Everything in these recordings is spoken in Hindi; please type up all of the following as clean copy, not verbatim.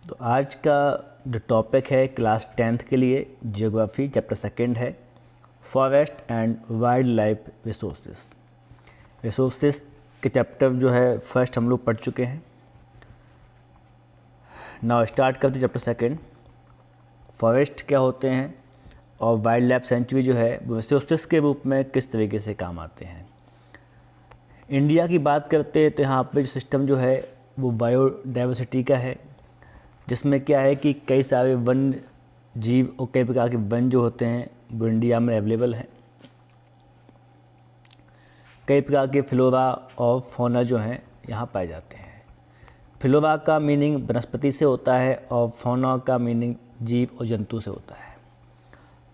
तो आज का जो टॉपिक है क्लास 10th के लिए जियोग्राफी चैप्टर सेकंड है forest and wild life resources. Resources के चैप्टर जो है फर्स्ट हम लोग पढ़ चुके हैं। नाउ स्टार्ट करते चैप्टर सेकंड। फॉरेस्ट क्या होते हैं और वाइल्ड लाइफ सेंचुरी जो है वो रिसोर्सेज के रूप में किस तरीके से काम आते हैं। इंडिया की बात करते हैं तो यहाँ पे जो सिस्टम जो है वो बायोडाइवर्सिटी का है, जिसमें क्या है कि कई सारे वन जीव और कई प्रकार के वन जो होते हैं वो इंडिया में अवेलेबल हैं। कई प्रकार के फ्लोरा और फौना जो हैं यहाँ पाए जाते हैं। फ्लोरा का मीनिंग वनस्पति से होता है और फौना का मीनिंग जीव और जंतु से होता है।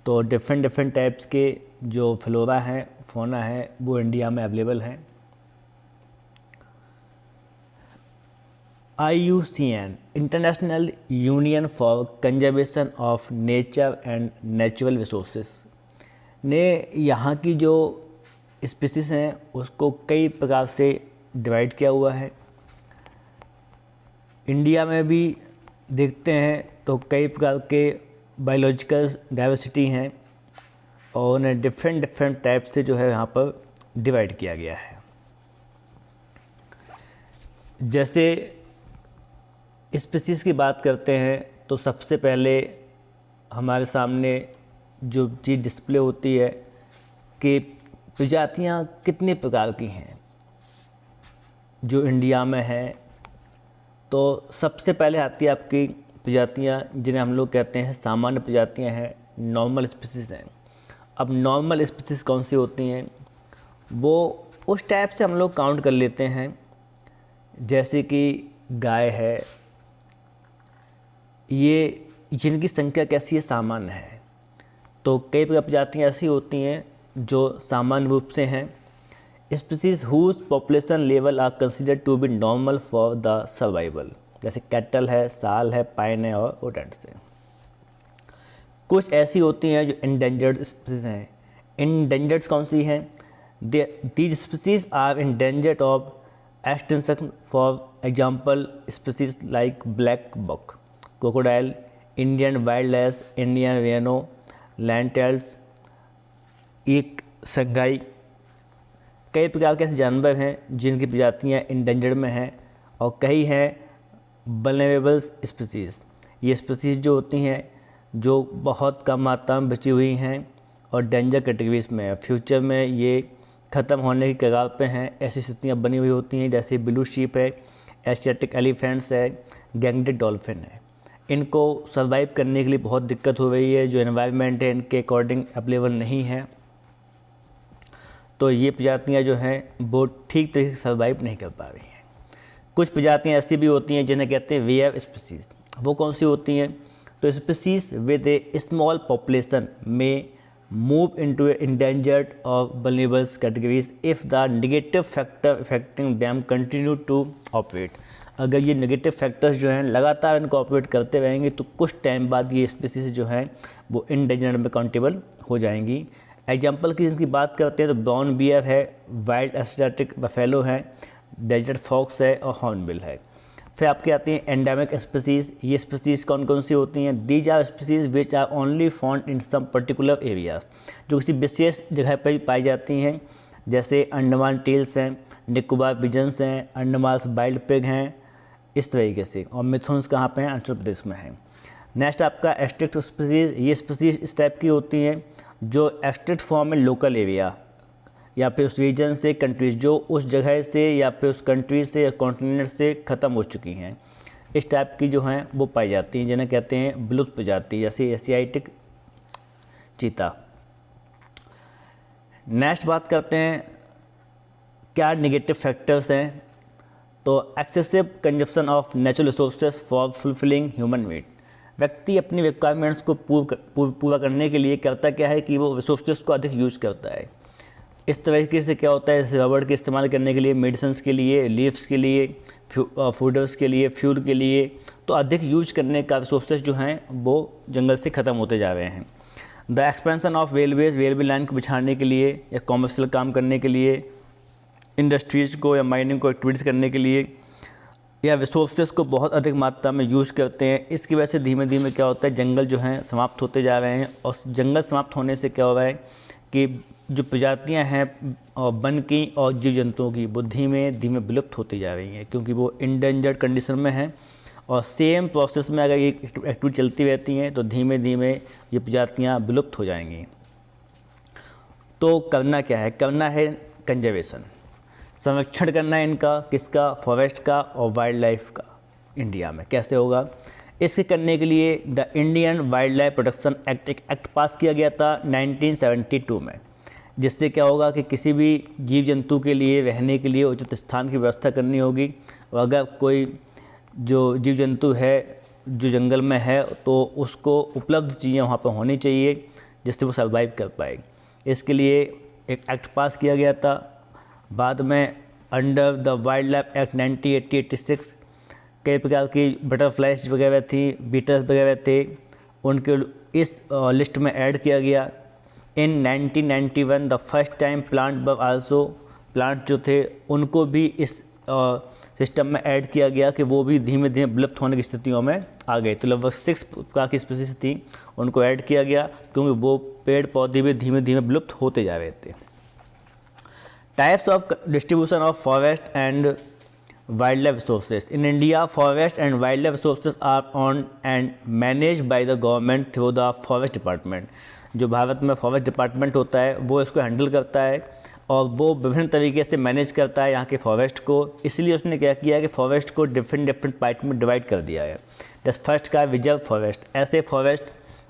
तो डिफरेंट टाइप्स के जो फ्लोरा हैं फौना है वो इंडिया में अवेलेबल हैं। IUCN international union for conservation of nature and natural resources ने यहाँ की जो स्पीसीज़ हैं उसको कई प्रकार से डिवाइड किया हुआ है। इंडिया में भी देखते हैं तो कई प्रकार के बायोलॉजिकल डाइवर्सिटी हैं और उन्हें डिफरेंट टाइप से जो है यहाँ पर डिवाइड किया गया है। जैसे स्पीसीज़ की बात करते हैं तो सबसे पहले हमारे सामने जो चीज़ डिस्प्ले होती है कि प्रजातियाँ कितने प्रकार की हैं जो इंडिया में हैं। तो सबसे पहले आती है आपकी प्रजातियाँ जिन्हें हम लोग कहते हैं सामान्य प्रजातियाँ हैं, नॉर्मल स्पीसीज़ हैं। अब नॉर्मल स्पीसीज़ कौन सी होती हैं वो उस टाइप से हम लोग काउंट कर लेते हैं, जैसे कि गाय है, ये जिनकी संख्या कैसी है सामान्य है। तो कई प्रजातियाँ ऐसी होती हैं जो सामान्य रूप से हैं। Species whose population level are considered to be normal for the survival, जैसे कैटल है, साल है, पाइन है और ओडेंट्स है। कुछ ऐसी होती हैं जो इंडेंजर्ड स्पीसीज हैं। इंडेंजर्ड कौन सी हैं? These species are endangered of extinction, for example species like black buck, crocodile, Indian wild ass, Indian rhino, लैंडटेल्स, एक संगाई। कई प्रकार के ऐसे जानवर हैं जिनकी प्रजातियां इंडेंजर्ड में हैं और कई हैं वल्नरेबल स्पीसीज़। ये स्पीसीज़ जो होती हैं जो बहुत कम मात्रा में बची हुई हैं और डेंजर कैटेगरीज में है। फ्यूचर में ये ख़त्म होने की कगार पे हैं। ऐसी स्थितियाँ बनी हुई होती हैं जैसे ब्लू शीप है, एशियाटिक एलिफेंट्स है, गैंगडेड डॉल्फिन है। इनको सर्वाइव करने के लिए बहुत दिक्कत हो रही है, जो एनवायरनमेंट है इनके अकॉर्डिंग अवेलेबल नहीं है। तो ये प्रजातियाँ जो हैं वो ठीक तरीके से सर्वाइव नहीं कर पा रही हैं। कुछ प्रजातियाँ ऐसी भी होती हैं जिन्हें कहते हैं रेयर स्पीसीज़। वो कौन सी होती हैं? तो species with a small population में मूव इनटू इंडेंजर्ड और vulnerable categories if the negative factor affecting them continue to operate. अगर ये नेगेटिव फैक्टर्स जो हैं लगातार इनको ऑपरेट करते रहेंगे तो कुछ टाइम बाद ये स्पीसीज जो हैं वो इंडेंजर्ड में काउंटेबल हो जाएंगी। एग्जांपल की इसकी बात करते हैं तो ब्राउन बियर है, वाइल्ड एशियाटिक बफेलो है, डेजर्ट फॉक्स है और हॉर्नबिल है। फिर आपके आती हैं एंडेमिक स्पीसीज़। ये स्पीसीज़ कौन कौन सी होती हैं? These are species which are only found in some particular areas, जो किसी विशेष जगह पर पाई जाती हैं, जैसे अंडमान टील्स हैं, निकोबार पिजन्स हैं, अंडमान वाइल्ड पिग हैं, इस तरीके से। और मिथुन्स कहाँ पे हैं? अरुणाचल प्रदेश में हैं। नेक्स्ट आपका एक्सटिंक्ट स्पीसीज़। ये स्पीसीज़ इस टाइप की होती हैं जो एक्सटिंक्ट फॉर्म में लोकल एरिया या फिर उस रीजन से कंट्रीज जो उस जगह से या फिर उस कंट्री से या कॉन्टिनेंट से ख़त्म हो चुकी हैं, इस टाइप की जो हैं वो पाई जाती हैं, जिन्हें कहते हैं विलुप्त प्रजाति, जैसे एशियाटिक चीता। नेक्स्ट बात करते हैं क्या नेगेटिव फैक्टर्स हैं। तो excessive consumption of natural resources for fulfilling human need. व्यक्ति अपनी रिक्वायरमेंट्स को पूरा करने के लिए करता क्या है कि वो रिसोर्सेज को अधिक यूज करता है। इस तरीके से क्या होता है, जैसे रबड़ के इस्तेमाल करने के लिए, मेडिसिन्स के लिए, लीव्स के लिए, फूडर्स के लिए, फ्यूल के लिए, तो अधिक यूज करने का रिसोर्सेज जो हैं वो जंगल से ख़त्म होते जा रहे हैं। The expansion of railway line को बिछाने के लिए या कॉमर्शियल काम करने के लिए, इंडस्ट्रीज़ को या माइनिंग को एक्टिविटीज़ करने के लिए या रिसोर्सेज को बहुत अधिक मात्रा में यूज करते हैं। इसकी वजह से धीमे धीमे क्या होता है, जंगल जो हैं समाप्त होते जा रहे हैं। और जंगल समाप्त होने से क्या हो रहा है कि जो प्रजातियां हैं और वन की और जीव जंतुओं की, वो धीमे धीमे विलुप्त होती जा रही हैं, क्योंकि वो इंडेंजर्ड कंडीशन में हैं। और सेम प्रोसेस में अगर ये एक्टिविटी चलती रहती हैं तो धीमे धीमे ये प्रजातियां विलुप्त हो जाएंगी। तो करना क्या है, करना है कंजर्वेशन, संरक्षण करना है इनका, किसका, फॉरेस्ट का और वाइल्ड लाइफ का। इंडिया में कैसे होगा, इसके करने के लिए the Indian wild life protection act, एक एक्ट पास किया गया था 1972 में, जिससे क्या होगा कि किसी भी जीव जंतु के लिए रहने के लिए उचित स्थान की व्यवस्था करनी होगी। और अगर कोई जो जीव जंतु है जो जंगल में है तो उसको उपलब्ध चीज़ें वहाँ पर होनी चाहिए जिससे वो सर्वाइव कर पाए। इसके लिए एक एक्ट पास किया गया था। बाद में under the wild life act 1986 कई प्रकार की बटरफ्लाइज वगैरह थी, बीटल्स वगैरह थे, उनके इस लिस्ट में ऐड किया गया। इन 1991 the first time plant were also, plant जो थे उनको भी इस सिस्टम में ऐड किया गया कि वो भी धीमे धीमे विलुप्त होने की स्थितियों में आ गए। तो लगभग 6 प्रकार की स्पीसीज थी, उनको ऐड किया गया क्योंकि वो पेड़ पौधे भी धीमे धीमे विलुप्त होते जा रहे थे। Types of distribution of forest and wild life resources in India. Forest and wild life resources are on and manage by the government through the forest department. जो भारत में फॉरेस्ट डिपार्टमेंट होता है वो इसको हैंडल करता है और वो विभिन्न तरीके से मैनेज करता है यहाँ के फॉरेस्ट को। इसलिए उसने क्या किया है कि फॉरेस्ट को डिफरेंट पार्ट में डिवाइड कर दिया है। जैसे फर्स्ट का रिजर्व फॉरेस्ट, ऐसे forest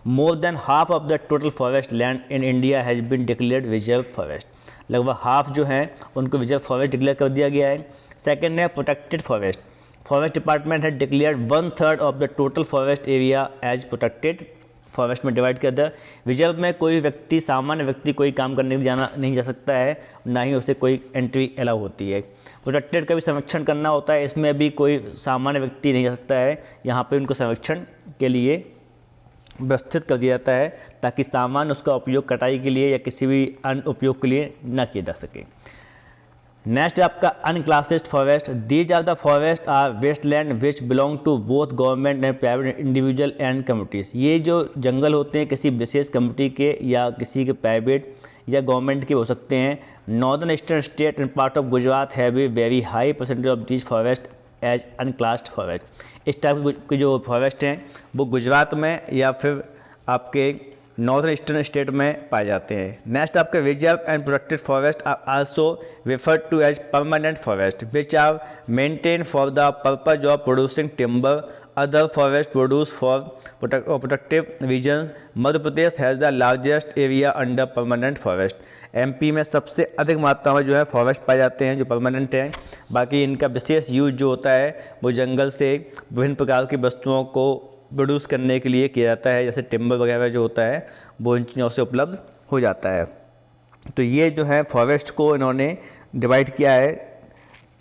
more than half of the total forest land in India has been declared reserve forest. लगभग हाफ जो हैं उनको रिजर्व फॉरेस्ट डिक्लेयर कर दिया गया है। सेकेंड है प्रोटेक्टेड फॉरेस्ट। फॉरेस्ट डिपार्टमेंट है declared 1/3 of the total forest area as protected forest में डिवाइड कर दिया। रिजर्व में कोई व्यक्ति, सामान्य व्यक्ति कोई काम करने के जाना नहीं जा सकता है, ना ही उसे कोई एंट्री अलाउ होती है। प्रोटेक्टेड का भी संरक्षण करना होता है, इसमें भी कोई सामान्य व्यक्ति नहीं जा सकता है। यहाँ पे उनको संरक्षण के लिए व्यवस्थित कर दिया जाता है ताकि सामान उसका उपयोग कटाई के लिए या किसी भी अन्य उपयोग के लिए न किया जा सके। नेक्स्ट आपका unclassified forest. These are the forest are wasteland which belong to both government and private individual and communities. ये जो जंगल होते हैं किसी विशेष कम्युनिटी के या किसी के प्राइवेट या गवर्नमेंट के हो सकते हैं। Northern eastern state and part of Gujarat have a very high percentage of these forest as unclassed forest. इस टाइप के जो फॉरेस्ट हैं वो गुजरात में या फिर आपके नॉर्दर्न ईस्टर्न स्टेट में पाए जाते हैं। नेक्स्ट आपके reserve and protected forest are also referred to as permanent forest which are maintain for the purpose of producing timber. Other forest produce for protective reason. Madhya Pradesh has the largest area under permanent forest. MP में सबसे अधिक मात्रा में जो है फॉरेस्ट पाए जाते हैं जो परमानेंट हैं। बाकी इनका विशेष यूज जो होता है वो जंगल से विभिन्न प्रकार की वस्तुओं को प्रोड्यूस करने के लिए किया जाता है, जैसे टिम्बर वगैरह जो होता है वो इन चीज़ों से उपलब्ध हो जाता है। तो ये जो है फॉरेस्ट को इन्होंने डिवाइड किया है,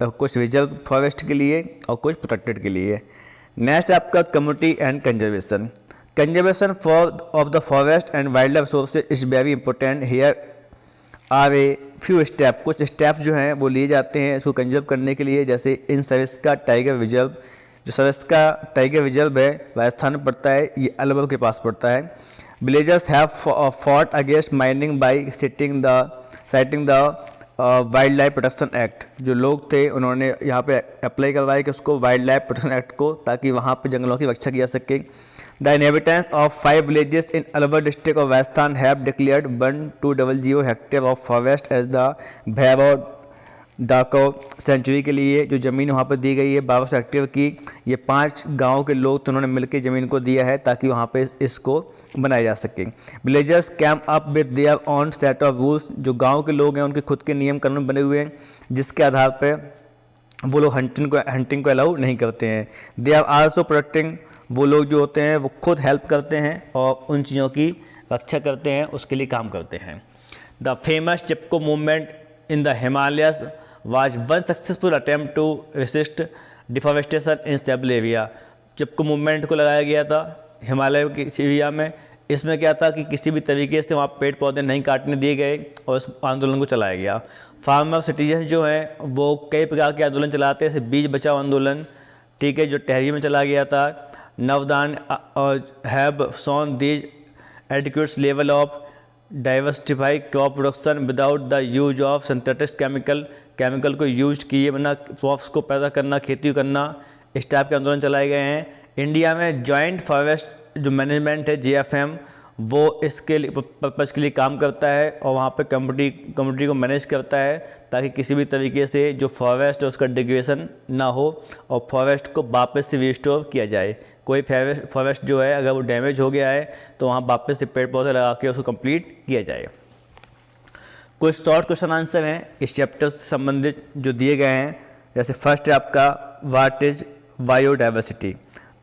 कुछ रिजर्व फॉरेस्ट के लिए और कुछ प्रोटेक्टेड के लिए। नेक्स्ट आपका community and conservation. Conservation for of the forest and wild life resources is very important. Here are a few step, कुछ स्टेप्स जो हैं वो लिए जाते हैं इसको कंजर्व करने के लिए। जैसे इन सरिस्का टाइगर रिजर्व, जो सरिस्का टाइगर रिजर्व है राजस्थान में पड़ता है, ये अलवर के पास पड़ता है। Villagers have fought against mining by citing the wild life protection act. जो लोग थे उन्होंने यहाँ पे अप्लाई करवाया कि उसको वाइल्ड लाइफ प्रोटेक्शन एक्ट को, ताकि वहाँ पे जंगलों की रक्षा की जा सके। The inhabitants of 5 villages in Alwar district of Rajasthan have declared 1200 hectare of forest as the Bhairav Dakav Sonchuri के लिए। जो ज़मीन वहाँ पर दी गई है 1200 हेक्टेयर की, ये 5 गाँव के लोग तो उन्होंने मिलकर ज़मीन को दिया है ताकि वहाँ पे इसको बनाया जा सके। Villagers cam up with their on set of rules. जो गांव के लोग हैं उनके खुद के नियम कानून बने हुए हैं जिसके आधार पर वो लोग हंटिंग को अलाउ नहीं करते हैं। दे आर आल्सो प्रोटेक्टिंग, वो लोग जो होते हैं वो खुद हेल्प करते हैं और उन चीज़ों की रक्षा करते हैं, उसके लिए काम करते हैं। The famous Chipko movement in the Himalayas was one successful attempt to resist deforestation in stable area. Chipko movement को लगाया गया था हिमालय के एरिया में। इसमें क्या था कि किसी भी तरीके से वहाँ पेड़ पौधे नहीं काटने दिए गए और इस आंदोलन को चलाया गया। फार्मर सिटीजन जो हैं वो कई प्रकार के आंदोलन चलाते हैं, जैसे बीज बचाओ आंदोलन, ठीक है, जो टहरी में चला गया था। Navdanya have shown these adequate level of diversify crop production without the use of synthetic chemical को यूज किए बिना क्रॉप्स को पैदा करना, खेती करना, इस टाइप के आंदोलन चलाए गए हैं। इंडिया में जॉइंट फॉरेस्ट जो मैनेजमेंट है JFM, वो इसके लिए पर्पज़ के लिए काम करता है और वहाँ पे कम्युनिटी को मैनेज करता है ताकि किसी भी तरीके से जो फॉरेस्ट है उसका डिग्रेडेशन ना हो और फॉरेस्ट को वापस से रिस्टोर किया जाए। कोई फॉरेस्ट जो है अगर वो डैमेज हो गया है तो वहाँ वापस से पेड़ पौधे लगा के उसको कंप्लीट किया जाए। कुछ शॉर्ट क्वेश्चन आंसर हैं इस चैप्टर से संबंधित जो दिए गए हैं। जैसे फर्स्ट है आपका व्हाट इज बायोडाइवर्सिटी,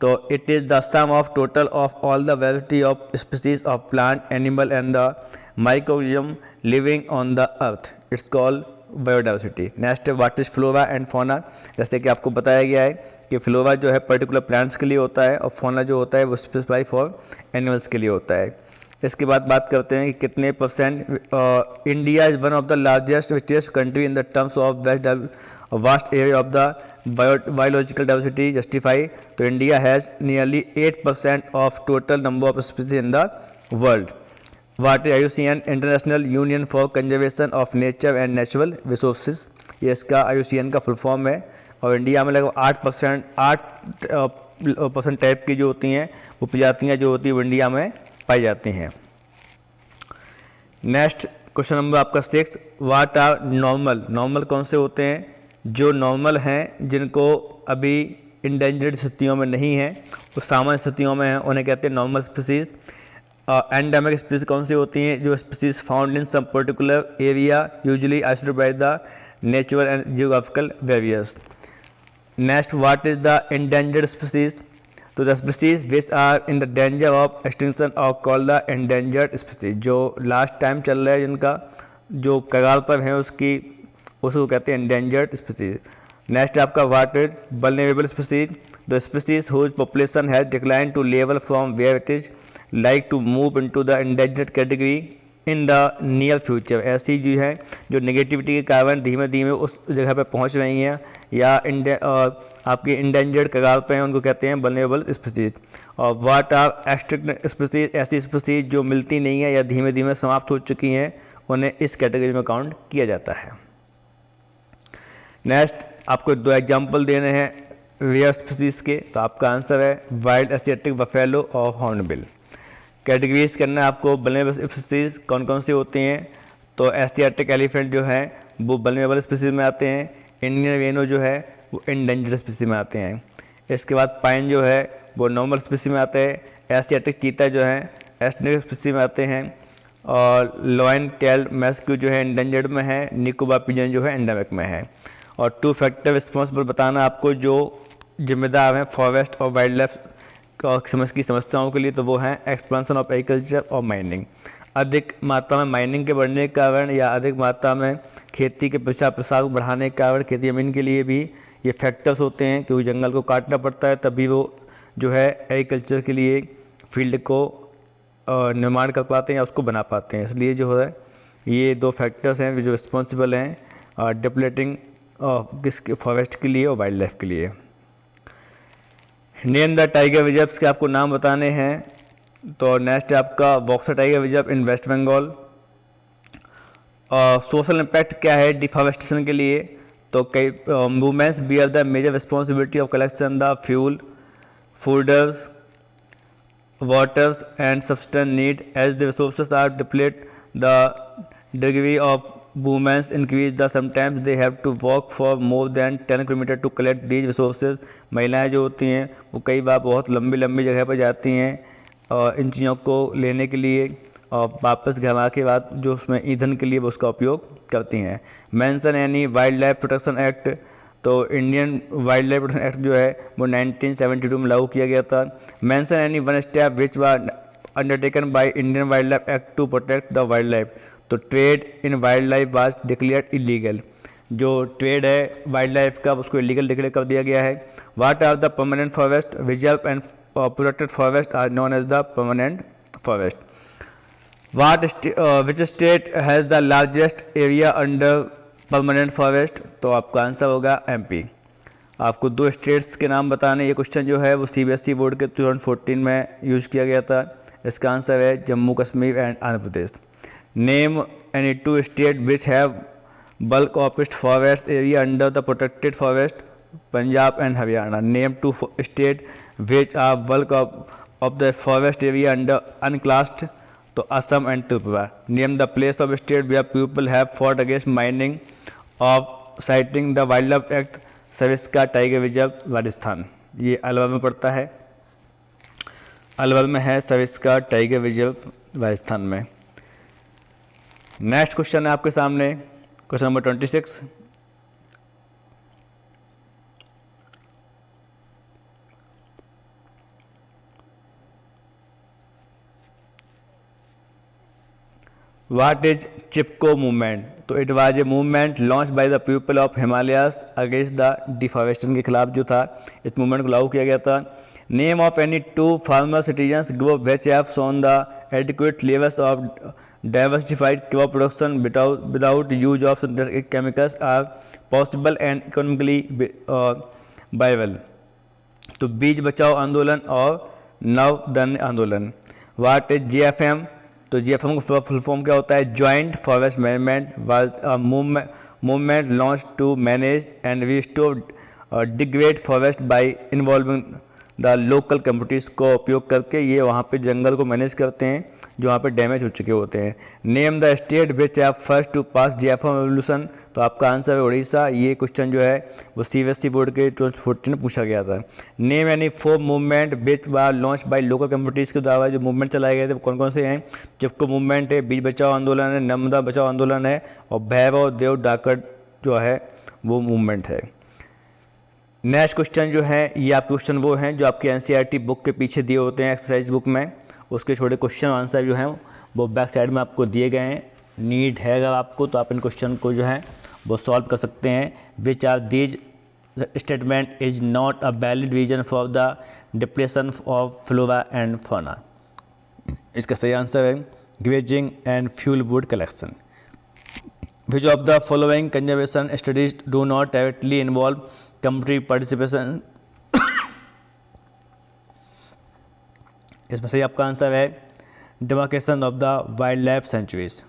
तो it is the sum of total of all the variety of species of plant, animal and the microorganism living on the earth, it's called biodiversity. Next है what is flora and fauna, जैसे कि आपको बताया गया है कि फ्लोरा जो है पर्टिकुलर प्लांट्स के लिए होता है और फौना जो होता है वो स्पेसिफाई फॉर एनिमल्स के लिए होता है। इसके बाद बात करते हैं कि कितने percent India is one of the largest richest country in the terms of vast area of the biological diversity justify, तो India has nearly 8% of total number of species in the world. What is IUCN international union for conservation of nature and natural resources, ये इसका IUCN का फुल फॉर्म है। और इंडिया में लगभग 8% टाइप की जो होती हैं वो प्रजातियाँ जो होती है वो इंडिया में पाई जाती हैं। नेक्स्ट क्वेश्चन नंबर आपका 6, व्हाट आर नॉर्मल कौन से होते हैं? जो नॉर्मल हैं जिनको अभी इंडेंजर्ड स्थितियों में नहीं है वो सामान्य स्थितियों में हैं, उन्हें कहते हैं नॉर्मल स्पीसीज। एंडेमिक स्पीसीज कौन सी होती हैं? जो species found in some particular area usually isolated by the natural and geographical various. Next what is the endangered species, तो the species which are in the danger of extinction are called the endangered species, जो लास्ट टाइम चल रहा है जिनका जो कगार पर है उसको कहते हैं इंडेंजर्ड स्पीसीज। नेक्स्ट आपका what is vulnerable species, the species whose population has decline to level from where it is like to move into the endangered category in the near future, ऐसी जो है जो नेगेटिविटी के कारण धीमे धीमे उस जगह पर पहुंच रही हैं या आपके इंडेंजर्ड कगार पे हैं, उनको कहते हैं वल्नरेबल स्पीसीज। और व्हाट आर एक्सटिंक्ट स्पीसीज, ऐसी स्पीसीज जो मिलती नहीं है या धीमे धीमे समाप्त हो चुकी हैं, उन्हें इस कैटेगरी में काउंट किया जाता है। नेक्स्ट आपको 2 एग्जाम्पल देने हैं रेयर स्पीसीज के, तो आपका आंसर है वाइल्ड एशियाटिक बफेलो और हॉर्नबिल। कैटेगरीज करना है आपको वल्नरेबल स्पीसीज कौन कौन सी होती हैं, तो एशियाटिक एलिफेंट जो है वो वल्नरेबल स्पीसीज में आते हैं, इंडियन रेनो जो है वो इंडेंजर्ड स्पीसीज में आते हैं। इसके बाद पाइन जो है वो नॉर्मल स्पीसीज में आते हैं, एशियाटिक चीता जो है एक्सटिंक्ट स्पीसीज में आते हैं, और लॉयन टेल्ड मैस्क्यू जो है इंडेंजर्ड में है, निकोबार पिजन जो है एंडेमिक में है। और 2 फैक्टर रिस्पॉन्सिबल बताना आपको जो जिम्मेदार हैं फॉरेस्ट और वाइल्ड लाइफ की समस्याओं के लिए, तो वो हैं एक्सपेंशन ऑफ एग्रीकल्चर और माइनिंग। अधिक मात्रा में माइनिंग के बढ़ने के कारण या अधिक मात्रा में खेती के प्रसार बढ़ाने के कारण खेती ज़मीन के लिए भी ये फैक्टर्स होते हैं, क्योंकि जंगल को काटना पड़ता है तभी वो जो है एग्रीकल्चर के लिए फील्ड को निर्माण कर पाते हैं या उसको बना पाते हैं। इसलिए जो है ये 2 फैक्टर्स हैं जो रिस्पॉन्सिबल हैं डेवलपिंग किसके फॉरेस्ट के लिए और वाइल्ड लाइफ के लिए। नेम द टाइगर रिजर्व्स के आपको नाम बताने हैं, तो नेक्स्ट है आपका Buxa tiger reserve in West Bengal. Social impact क्या है डिफॉरेस्टेशन के लिए, तो कई women's bear the major responsibility of collection the fuel, fodders, waters and substance need as the resources are depleted. The degree of women's increase the sometimes they have to walk for more than 10 kilometre to collect these resources. महिलाएं जो होती हैं वो कई बार बहुत लंबी लंबी जगह पर जाती हैं और इन चीज़ों को लेने के लिए और वापस घर आने के बाद जो उसमें ईंधन के लिए वो उसका उपयोग करती हैं। Mention any wild life protection act, तो Indian wild life protection act जो है वो 1972 में लागू किया गया था। Mention any one step which was undertaken by Indian wild life act to protect the wild life, तो trade in wild life was declared illegal, जो ट्रेड है वाइल्ड लाइफ का उसको इलीगल डिक्लेयर कर दिया गया है। What are the permanent forest, reserve and protected forest are known as the permanent forest. Which state has the largest area under permanent forest, तो आपका आंसर होगा MP। आपको 2 स्टेट्स के नाम बताने। ये क्वेश्चन जो है वो CBSE बोर्ड के 2014 में यूज़ किया गया था। इसका आंसर है Jammu Kashmir and Andhra Pradesh. Name any 2 state which have bulk of forest area under the protected forest, Punjab and Haryana. Name 2 state which are bulk of the forest area under unclassed, तो Assam and Tripura. Name the place of state where people have fought against mining of citing the wild life act, Sariska tiger reserve Rajasthan. ये अलवर में पड़ता है, अलवर में है सरिस्का टाइगर रिजर्व राजस्थान में। नेक्स्ट क्वेश्चन है आपके सामने, question number 26। What is Chipko movement? तो it was a movement launch by the people of Himalayas against the deforestation के खिलाफ जो था, इस मूवमेंट को लागू किया गया था। Name of any 2 farmer citizens group which have shown the adequate levels of diversified crop production without use of synthetic chemicals are possible and economically viable. तो बीज बचाओ आंदोलन और Navdhan Andolan. What is GFM? तो GFM का फुल फॉर्म क्या होता है? Joint forest management movement launch to manage and restore degrade forest by involving the local communities को उपयोग करके ये वहाँ पे जंगल को मैनेज करते हैं जो वहाँ पे डैमेज हो चुके होते हैं। Name the state which have first to pass GFM revolution, तो आपका आंसर है उड़ीसा। ये क्वेश्चन जो है वो CBSE बोर्ड के 2014 में पूछा गया था। Name any 4 movement which war launch by local communities के द्वारा जो मूवमेंट चलाए गए थे वो कौन कौन से हैं? चिपको मूवमेंट है, बीज बचाओ आंदोलन है, नर्मदा बचाओ आंदोलन है और भैरव देव डाकड़ जो है वो मूवमेंट है। नेक्स्ट क्वेश्चन जो है ये आपके क्वेश्चन वो हैं जो आपके NCERT बुक के पीछे दिए होते हैं एक्सरसाइज बुक में, उसके छोटे क्वेश्चन आंसर जो हैं वो बैक साइड में आपको दिए गए हैं। नीड है अगर आपको तो आप इन क्वेश्चन को जो है वो सॉल्व कर सकते हैं। Which are these statement is not a valid reason for the depression of flora and fauna. इसका सही आंसर है grazing and fuel wood collection. Which of the following conservation studies do not directly involve community participation? इसमें सही आपका आंसर है demarcation of the wild life sanctuaries.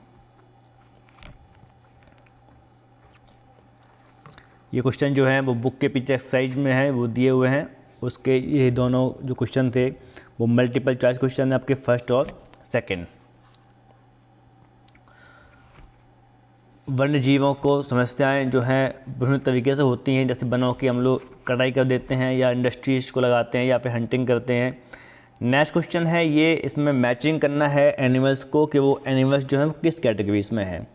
ये क्वेश्चन जो है वो बुक के पीछे एक्सरसाइज में है वो दिए हुए हैं। उसके ये दोनों जो क्वेश्चन थे वो मल्टीपल चॉइस क्वेश्चन है आपके फर्स्ट और सेकंड। वन्य जीवों को समस्याएं जो हैं विभिन्न तरीके से होती हैं, जैसे बनाओ कि हम लोग कटाई कर देते हैं या इंडस्ट्रीज को लगाते हैं या फिर हंटिंग करते हैं। नेक्स्ट क्वेश्चन है ये, इसमें मैचिंग करना है एनिमल्स को कि वो एनिमल्स जो हैं वो किस कैटेगरीज में हैं।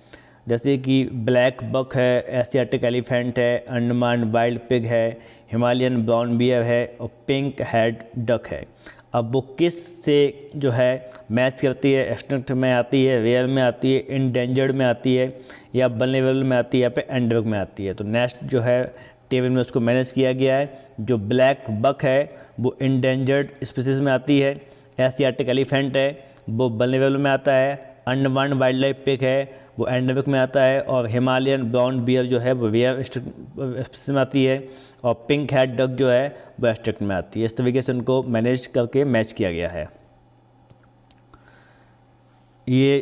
जैसे कि ब्लैक बक है, एशियाटिक एलिफेंट है, अंडमान वाइल्ड पिग है, हिमालयन ब्राउन बियर है और पिंक हेड डक है। अब वो किस से जो है मैच करती है? एक्सटिंक्ट में आती है, रेयर में आती है, इंडेंजर्ड में आती है या वल्नरेबल में आती है या पे एंडेमिक में आती है। तो नेक्स्ट जो है टेबल में उसको मैनेज किया गया है। जो ब्लैक बक है वो इंडेंजर्ड स्पीसीज में आती है, एशियाटिक एलिफेंट है वो वल्नरेबल में आता है, अंडमान वाइल्ड लाइफ पिग है वो एंडेमिक में आता है और हिमालयन ब्राउन बियर जो है वो रेयर स्पीसीज में आती है और पिंक हेड डक जो है वो एक्सटिंक्ट में आती है। इस तरीके से उनको मैनेज करके मैच किया गया है। ये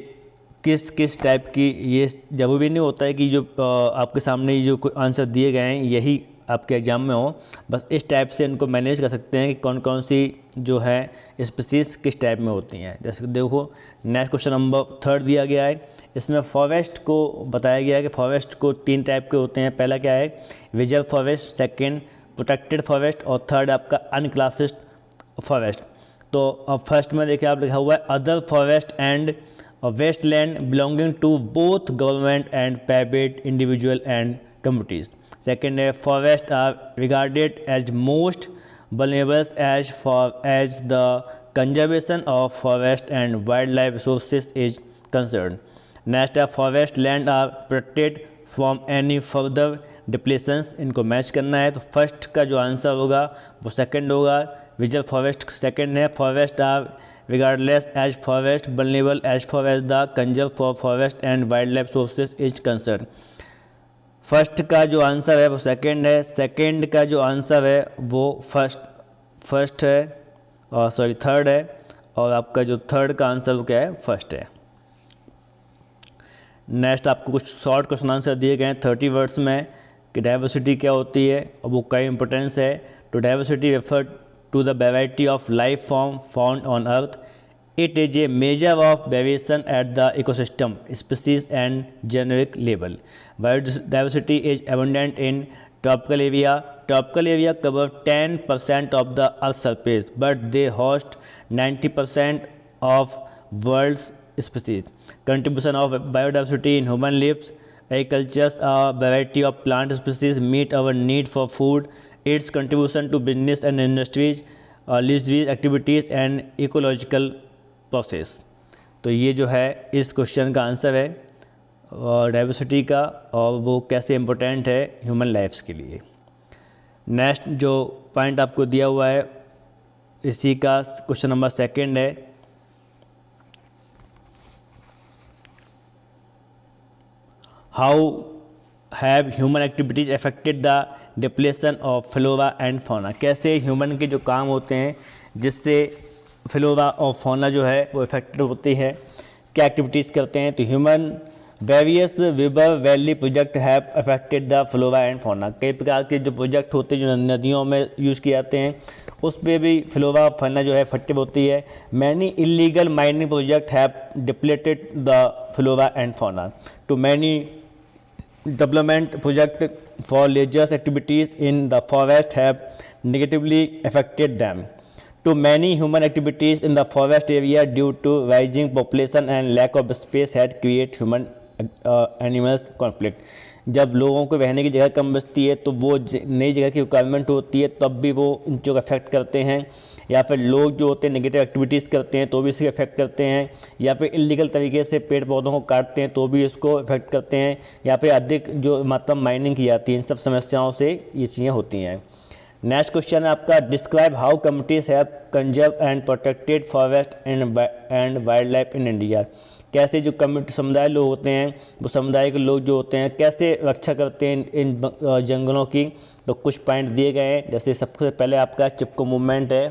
किस किस टाइप की, ये जरूरी नहीं होता है कि जो आपके सामने जो आंसर दिए गए हैं यही आपके एग्जाम में हो, बस इस टाइप से इनको मैनेज कर सकते हैं कि कौन कौन सी जो है स्पीसीज किस टाइप में होती हैं। जैसे देखो नेक्स्ट क्वेश्चन नंबर 3 दिया गया है, इसमें फॉरेस्ट को बताया गया है कि फॉरेस्ट को 3 टाइप के होते हैं। पहला क्या है? Reserve forest, second protected forest और थर्ड आपका अनक्लासिफाइड फॉरेस्ट। तो अब फर्स्ट में देखिए आप लिखा हुआ है other forest and wasteland belonging to both government and private individual and communities. Second है forest are regarded as most vulnerable as the conservation of forest and wildlife resources is concerned. Next, forest land are protected from any further depletions. इनको मैच करना है तो फर्स्ट का जो आंसर होगा वो सेकंड होगा, रिजर्व फॉरेस्ट सेकंड है। Forest are regardless as forest vulnerable as far as the conservation for forest and wildlife sources is concerned. First का जो आंसर है वो सेकंड है, सेकंड का जो आंसर है वो फर्स्ट है, और सॉरी थर्ड है, और आपका जो थर्ड का आंसर वो क्या है, फर्स्ट है। नेक्स्ट आपको कुछ शॉर्ट क्वेश्चन आंसर दिए गए हैं 30 वर्ड्स में कि डाइवर्सिटी क्या होती है और वो क्या इंपॉर्टेंस है। तो diversity refer to the variety of life form found on earth. It is a measure of variation at the ecosystem species and generic level. Biodiversity is abundant in tropical area. Tropical area cover 10% of the Earth's surface, but they host 90% of world's species. Contribution of biodiversity in human lives. Agriculture, a variety of plant species meet our need for food. Its contribution to business and industries, leisure activities and ecological process. तो ये जो है इस क्वेश्चन का आंसर है डाइवर्सिटी का, और वो कैसे इम्पोर्टेंट है ह्यूमन लाइफ्स के लिए। नेक्स्ट जो पॉइंट आपको दिया हुआ है इसी का क्वेश्चन नंबर सेकंड है। How have human activities affected the depletion of flora and fauna. कैसे ह्यूमन के जो काम होते हैं जिससे फ्लोरा और फौना जो है वो इफेक्टेड होती है, क्या एक्टिविटीज़ करते हैं। तो human various river valley project have affected the flora and fauna. कई प्रकार के जो प्रोजेक्ट होते हैं जो नदियों में यूज़ किए जाते हैं उस पर भी फ्लोरा फौना जो है इफेक्टिव होती है। Many illegal mining project have depleted the flora and fauna. Too many development project for leisures activities in the forest have negatively affected them. To many human activities in the forest area due to rising population and lack of space had create human animals conflict. जब लोगों को रहने की जगह कम बचती है तो वो नई जगह की रिक्वायरमेंट होती है, तब भी वो इन चीज़ों को अफेक्ट करते हैं, या फिर लोग जो होते हैं नेगेटिव एक्टिविटीज़ करते हैं तो भी इसके अफेक्ट करते हैं, या फिर इलीगल तरीके से पेड़ पौधों को काटते हैं तो भी इसको अफेक्ट करते हैं, या फिर अधिक जो मात्रा माइनिंग की जाती है, इन सब समस्याओं से ये चीज़ें होती हैं। नेक्स्ट क्वेश्चन है आपका, describe how communities have conserve and protected forest and wild life in India. कैसे जो कम्युनिटी समुदाय लोग होते हैं वो समुदाय के लोग जो होते हैं कैसे रक्षा करते हैं इन जंगलों की। तो कुछ पॉइंट दिए गए हैं, जैसे सबसे पहले आपका चिपको मूवमेंट है।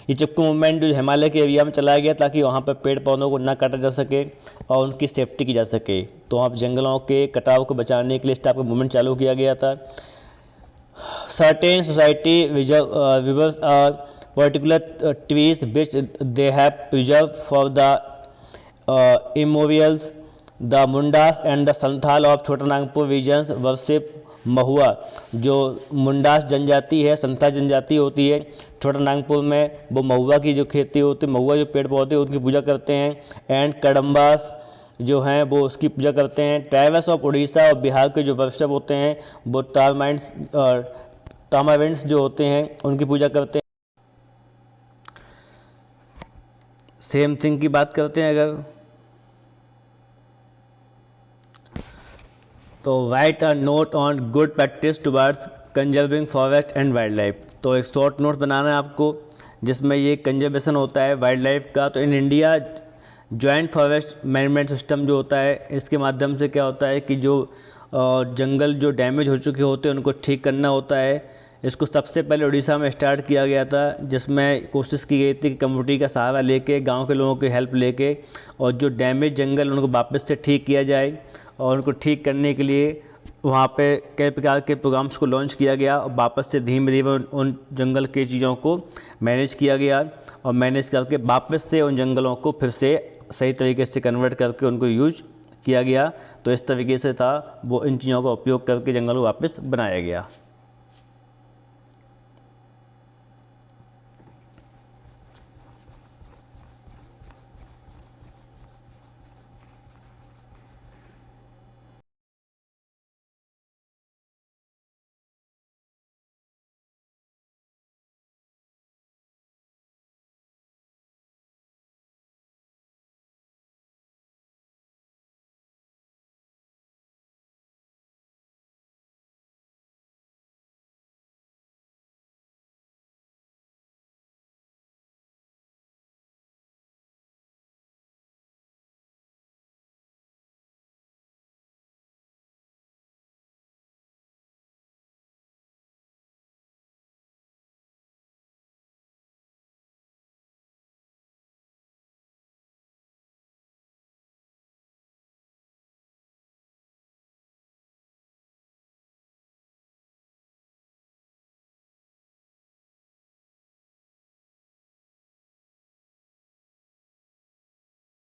ये चिपको मूवमेंट जो हिमालय के एरिया में चलाया गया ताकि वहाँ पर पेड़ पौधों को ना काटा जा सके और उनकी सेफ्टी की जा सके। तो वहाँ जंगलों के कटाव को बचाने के लिए इस टाइप का मूवमेंट चालू किया गया था। Certain society reserves particular trees which they have preserved for the immortals. The Mundas and the Santhal of Chota Nagpur regions worship महुआ। जो मुंडास जनजाति है, संथाल जनजाति होती है छोटा नागपुर में, वो महुआ की जो खेती होती है, महुआ जो पेड़ पौधे उनकी पूजा करते हैं। एंड कड़म्बास जो हैं वो उसकी पूजा करते हैं। ट्राइबल्स ऑफ उड़ीसा और बिहार के जो वर्षव होते हैं वो टामावेंट्स जो होते हैं उनकी पूजा करते हैं। सेम थिंग की बात करते हैं अगर तो right a note on good practice towards conserving forest and wild life. तो एक शॉर्ट नोट बनाना है आपको जिसमें ये कंजर्वेशन होता है वाइल्ड लाइफ का। तो in India joint forest management system जो होता है इसके माध्यम से क्या होता है कि जो जंगल जो डैमेज हो चुके होते हैं उनको ठीक करना होता है। इसको सबसे पहले उड़ीसा में स्टार्ट किया गया था जिसमें कोशिश की गई थी कि कम्युनिटी का सहारा लेके, गांव के लोगों की हेल्प लेके और जो डैमेज जंगल उनको वापस से ठीक किया जाए। और उनको ठीक करने के लिए वहाँ पे कई प्रकार के प्रोग्राम्स को लॉन्च किया गया और वापस से धीमे धीमे उन जंगल की चीज़ों को मैनेज किया गया और मैनेज करके वापस से उन जंगलों को फिर से सही तरीके से कन्वर्ट करके उनको यूज किया गया। तो इस तरीके से था वो इन चीज़ों का उपयोग करके जंगल को वापस बनाया गया।